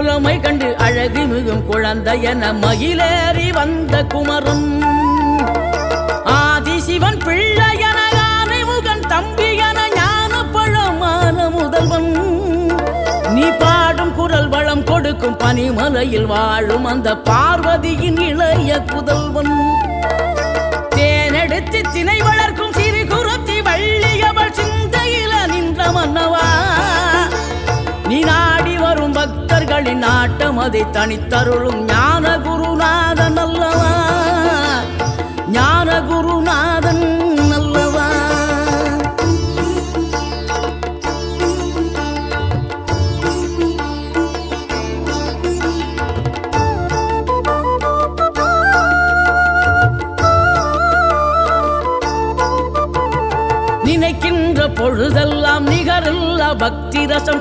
புலமை கண்டு அழகு மிகும் குழந்தை என மகிழேறி வந்த குமரன் ஆதிசிவன் பிள்ளையன ஆனைமுகன் தம்பியன ஞான பழமான முதல்வன் நீ பாடும் குரல் வளம் கொடுக்கும் பனிமலையில் வாழும் அந்த பார்வதியின் இளைய புதல்வன் தேனெடுத்து திணை வளர்க்கும் சிறு குருத்தி வள்ளியவள் சிந்தையில நின்ற மன்னவா நீ நாடி வரும் பக்தர்களின் நாட்டம் அதை தனித்தருளும் ஞான குருநாதன் அல்லவா ஞான குருநாதன் அல்லவா நினைக்கின்ற பொழுதெல்லாம் நிகரில்லா பக்தி ரசம்